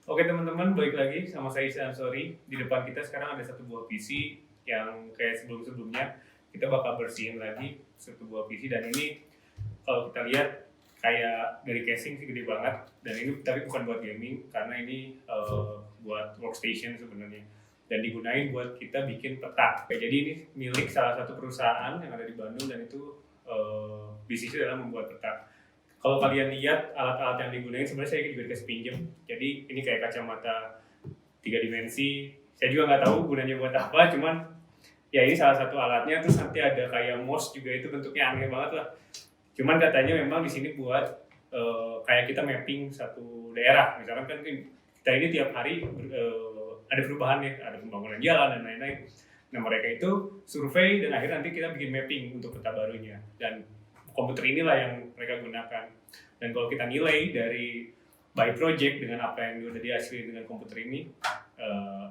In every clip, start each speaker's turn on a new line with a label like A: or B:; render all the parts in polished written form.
A: Oke teman-teman, balik lagi sama saya Sorry. Di depan kita sekarang ada satu buah PC yang kayak sebelum-sebelumnya kita bakal bersihin lagi satu buah PC, dan ini kalau kita lihat kayak dari casing sih gede banget, dan ini tapi bukan buat gaming karena ini buat workstation sebenarnya, dan digunain buat kita bikin peta. Oke, jadi ini milik salah satu perusahaan yang ada di Bandung, dan itu bisnisnya adalah membuat peta. Kalau kalian lihat alat-alat yang digunakan, sebenarnya saya juga dikasih pinjem. Jadi ini kayak kacamata 3 dimensi. Saya juga nggak tahu gunanya buat apa, cuman ya ini salah satu alatnya. Terus nanti ada kayak mouse juga, itu bentuknya aneh banget lah. Cuman katanya memang di sini buat kayak kita mapping satu daerah. Misalkan kan kita ini tiap hari ada perubahan ya, ada pembangunan jalan dan lain-lain. Nah mereka itu survei dan akhirnya nanti kita bikin mapping untuk peta barunya. Dan komputer inilah yang mereka gunakan. Dan kalau kita nilai dari by project dengan apa yang udah dihasilkan dengan komputer ini,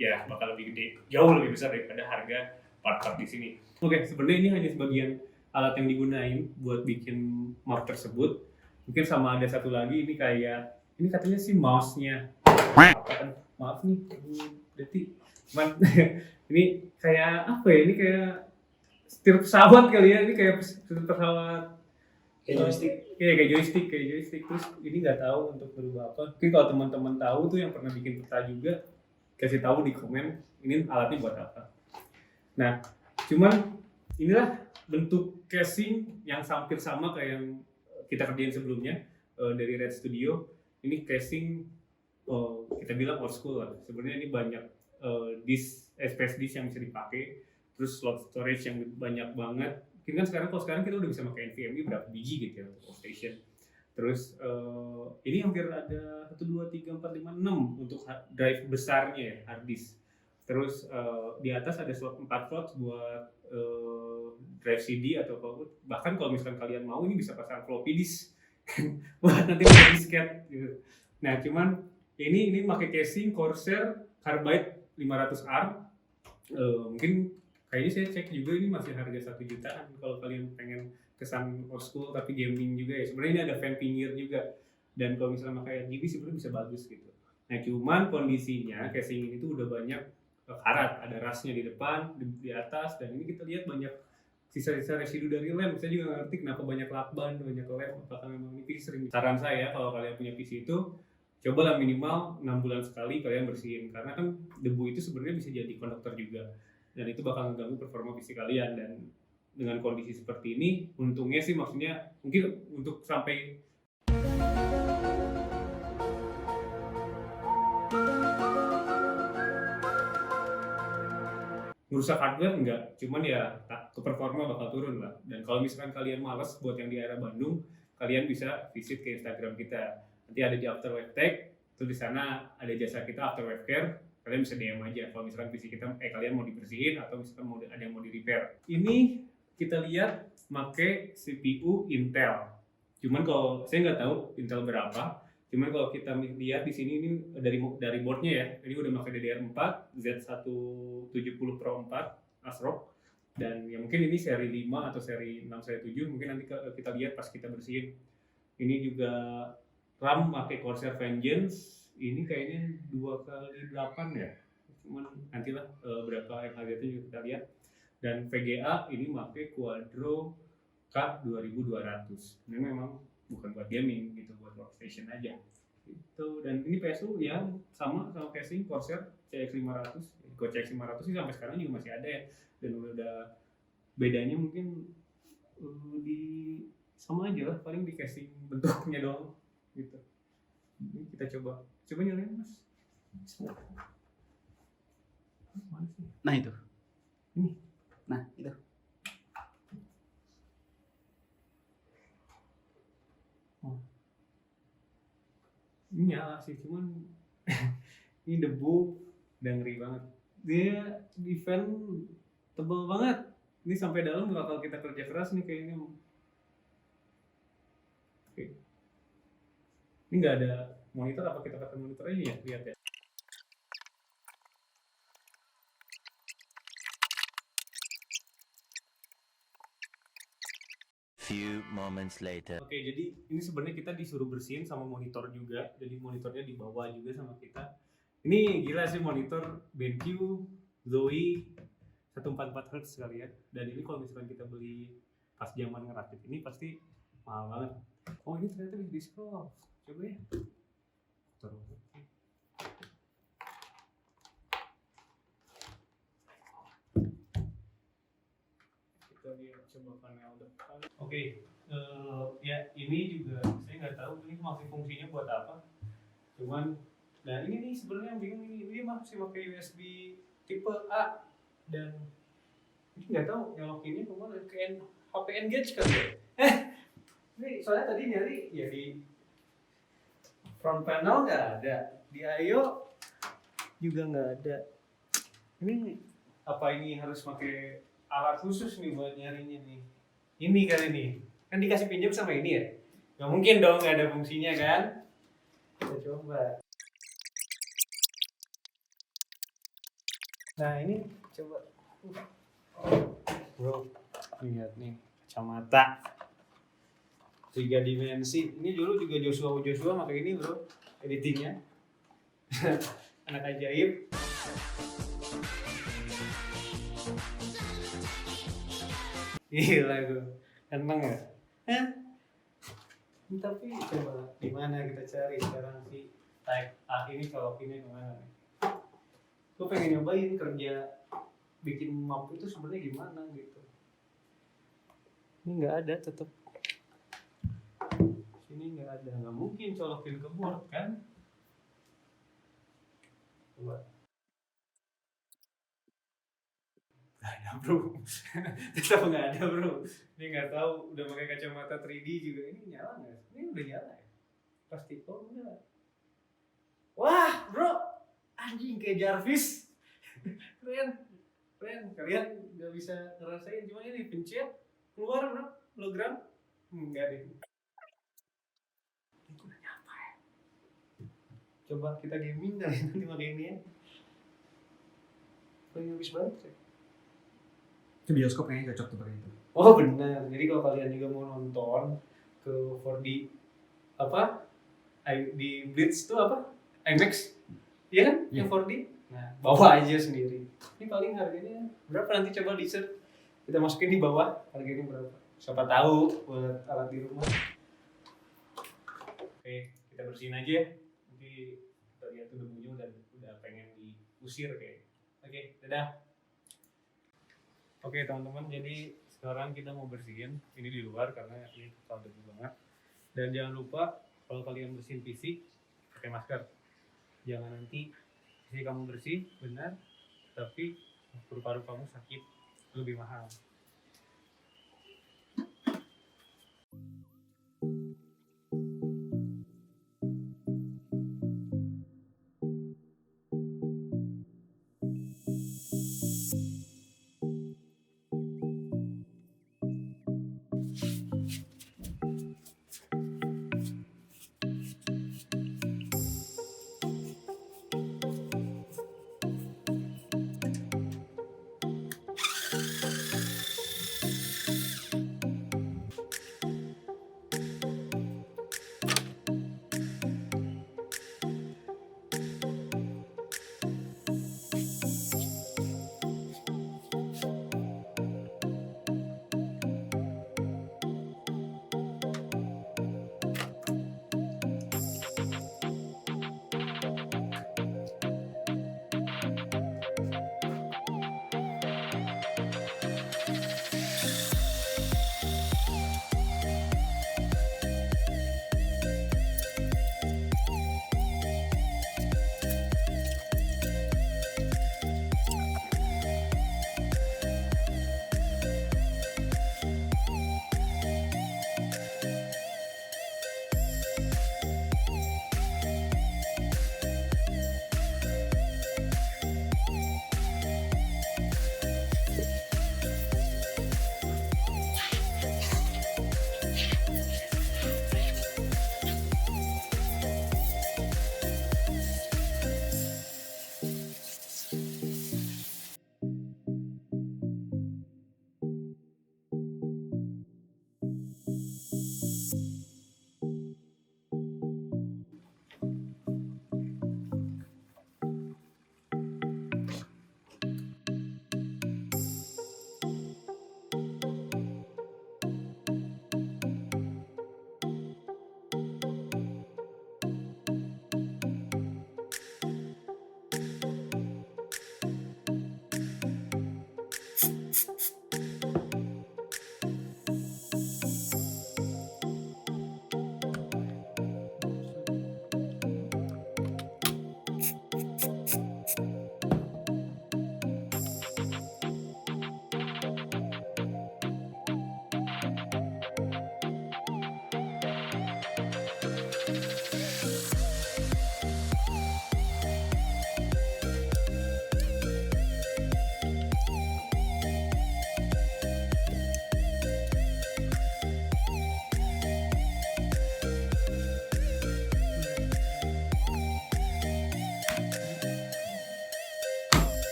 A: ya bakal lebih gede, jauh lebih besar daripada harga part-part di sini. Oke, sebenarnya ini hanya sebagian alat yang digunain buat bikin mark tersebut. Mungkin sama ada satu lagi, ini kayak, ini katanya sih mouse-nya. Apaan? Maaf nih, berarti cuman ini kayak apa ya? Ini kayak setir pesawat kali ya, ini kayak setir pesawat. Kayak joystick. Terus ini nggak tahu untuk berubah apa. Mungkin kalau teman-teman tahu tuh yang pernah bikin peta juga, kasih tahu di komen ini alatnya buat apa. Nah, cuman inilah bentuk casing yang hampir sama kayak yang kita kerjain sebelumnya dari Red Studio. Ini casing kita bilang old school lah. Sebenarnya ini banyak space disk yang bisa dipakai, terus slot storage yang banyak banget. Mungkin kan kalau sekarang kita udah bisa pakai NVMe berapa biji gitu ya untuk workstation. Terus ini hampir ada 1, 2, 3, 4, 5, 6 untuk drive besarnya ya, hard disk. Terus di atas ada 4 slot buat drive CD atau apapun. Bahkan kalau misalkan kalian mau, ini bisa pasang floppy disk buat nanti pakai disket gitu. Nah cuman ini pakai casing Corsair Carbide 500R. Mungkin kayaknya saya cek juga ini masih harga 1 jutaan kalau kalian pengen kesan old school tapi gaming juga ya. Sebenarnya ini ada fan pinggir juga, dan kalau misalnya pakai RGB sebenarnya bisa bagus gitu. Nah cuman kondisinya casing ini tuh udah banyak karat, ada rasnya di depan, di atas, dan ini kita lihat banyak sisa-sisa residu dari lem. Saya juga nggak ngerti kenapa banyak lakban, banyak lem, apakah memang ini PC sering. Saran saya kalau kalian punya PC itu, cobalah minimal 6 bulan sekali kalian bersihin, karena kan debu itu sebenarnya bisa jadi konduktor juga, dan itu bakal mengganggu performa PC kalian. Dan dengan kondisi seperti ini, untungnya sih, maksudnya mungkin untuk sampai merusak hardware enggak, cuman ya ke performa bakal turun lah. Dan kalau misalkan kalian males buat yang di area Bandung, kalian bisa visit ke Instagram kita. Nanti ada di After Web Tech, itu di sana ada jasa kita After Web Care. Kalian bisa DM aja kalau misalkan PC kita kalian mau dibersihin atau misalkan mau ada yang mau di repair. Ini kita lihat pakai CPU Intel. Cuman kalau saya nggak tahu Intel berapa. Cuman kalau kita lihat di sini, ini dari boardnya ya, ini udah pakai DDR4 Z170 Pro 4 ASRock, dan ya mungkin ini seri 5 atau seri 6, seri 7, mungkin nanti kita lihat pas kita bersihin. Ini juga RAM pakai Corsair Vengeance, ini kayaknya 2x8 ya, cuman nantilah berapa yang harganya juga kita lihat. Dan VGA ini pakai Quadro K2200. Ini memang bukan buat gaming gitu, buat workstation aja gitu. Dan ini PSU ya sama casing Corsair CX500. CX500 sih sampai sekarang juga masih ada ya, dan udah bedanya mungkin di sama aja lah, paling di casing bentuknya doang gitu. Ini kita coba nyalain mas. Mana sih?
B: Nah itu.
A: Ini.
B: Nah itu.
A: Ini nyala sih, cuman ini debu udah ngeri banget. Dia di fan tebel banget. Ini sampai dalam bakal kita kerja keras nih kayaknya. Oke. Ini nggak ada monitor, apa kita pakai monitor aja ya? Lihat ya.
B: few moments later.
A: Oke, jadi ini sebenarnya kita disuruh bersihin sama monitor juga. Jadi monitornya dibawa juga sama kita. Ini gila sih monitor BenQ Zoe 144 Hz kali ya. Dan ini kalau misalkan kita beli pas zaman ngerakit ini pasti mahal banget. Oh ini ternyata bisa di scroll. Coba ya. Taruh. Kita lihat coba panel depan. Oke, ya ini juga saya nggak tahu ini masih fungsinya buat apa. Cuman, nah ini nih sebenarnya yang bingung ini masih pakai USB tipe A dan ini nggak tahu nyelokinnya kemana ke HP Engage kan ya? Ini soalnya tadi nyari ya di front panel nggak ada, di I/O juga nggak ada. Ini apa ini harus pakai alat khusus nih buat nyarinya nih? Ini kali nih, kan dikasih pinjam sama ini ya? Nggak mungkin dong nggak ada fungsinya kan? Kita coba. Nah ini coba. Bro, lihat nih kacamata 3 dimensi. Ini dulu juga Joshua pakai ini bro, editingnya. Anak ajaib. Gila gue, ganteng ya? Tapi coba dimana kita cari sekarang sih type A ini colokinnya kemana nih? Gue pengen nyobain kerja bikin map itu sebenarnya gimana gitu. Ini nggak ada tetap. Sini nggak ada, nggak mungkin colokin ke board kan? Coba. Nggak ada bro, tetap nggak ada bro. Ini nggak tahu udah pakai kacamata 3D juga ini nyala nggak? Ini udah nyala ya? Pasti kok nyala. Wah bro, anjing kayak Jarvis. Keren. Kalian nggak bisa ngerasain cuma ini pencet keluar bro, hologram. Enggak deh. Itu udah nyapa ya. Coba kita gaming kali nanti pakai ini ya. Paling habis banget ya. Ke bioskop kayaknya cocok tuh pakai itu. Oh benar. Jadi kalau kalian juga mau nonton ke 4D apa? Di Blitz tuh apa? IMAX. Iya kan? Yang 4D. Nah, bawa aja sendiri. Ini paling harganya berapa nanti coba di search. Kita masukin di bawah harganya berapa. Siapa tahu buat alat di rumah. Oke, kita bersihin aja. Nanti kita lihat tuh debunya udah pengen diusir kayak. Oke, dadah. Oke teman-teman, jadi sekarang kita mau bersihin ini di luar karena ini total debu banget. Dan jangan lupa kalau kalian bersihin PC pakai masker. Jangan nanti PC kamu bersih benar, tapi paru-paru kamu sakit lebih mahal.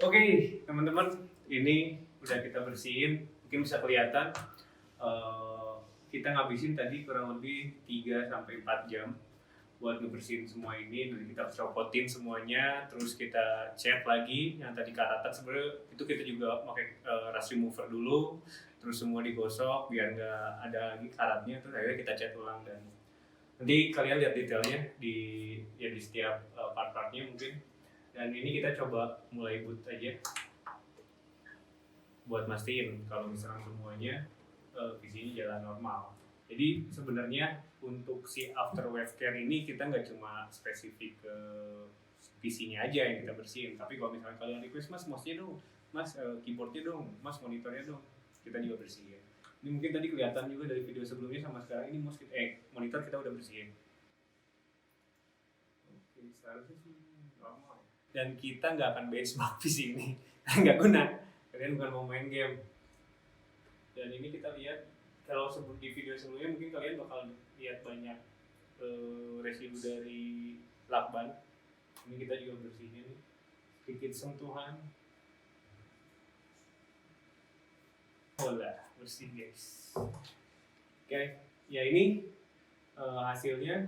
A: Oke, teman-teman, ini udah kita bersihin. Mungkin bisa kelihatan kita ngabisin tadi kurang lebih 3 sampai 4 jam buat ngebersihin semua ini. Dan kita copotin semuanya, terus kita cat lagi yang tadi karatan. Sebenarnya itu kita juga pakai rust remover dulu, terus semua digosok biar nggak ada lagi karatnya. Terus akhirnya kita cat ulang, dan nanti kalian lihat detailnya di setiap part-partnya mungkin. Dan ini kita coba mulai boot aja buat mastiin kalau misalnya semuanya visinya jalan normal. Jadi sebenarnya untuk si after wave care ini kita nggak cuma spesifik ke PC-nya aja yang kita bersihin, tapi kalau misalnya kalian request, mas mouse-nya dong, mas keyboard-nya dong, mas monitornya dong, kita juga bersihin. Ini mungkin tadi kelihatan juga dari video sebelumnya sama sekarang ini monitor kita udah bersihin. Oke, seharusnya sih normal. Dan kita nggak akan benchmark PC ini, nggak guna. Kalian bukan mau main game. Dan ini kita lihat, kalau di video sebelumnya mungkin kalian bakal lihat banyak residu dari lakban. Ini kita juga bersihin, sedikit sentuhan. Udah bersih guys. Oke, ya ini hasilnya.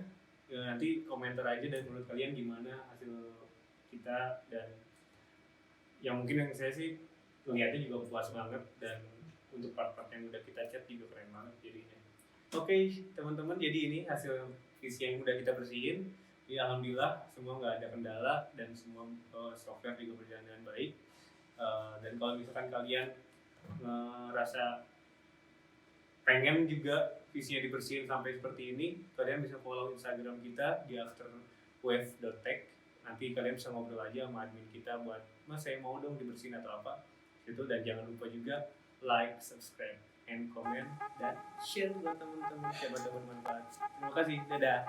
A: Nanti komentar aja dan menurut kalian gimana hasil kita, dan yang mungkin yang saya sih lihatnya juga puas banget, dan untuk part-part yang udah kita cat juga keren banget jadinya. Oke, teman-teman, jadi ini hasil PC yang udah kita bersihin. Ya, alhamdulillah semua nggak ada kendala dan semua software juga berjalan dengan baik. Dan kalau misalkan kalian ngerasa pengen juga PC-nya dibersihin sampai seperti ini, kalian bisa follow Instagram kita di afterwave.tech. Nanti kalian bisa ngobrol aja sama admin kita buat, mas saya mau dong dibersihin atau apa gitu. Dan jangan lupa juga like, subscribe, and comment, dan share buat teman-teman siapa bermanfaat. Terima kasih, dadah.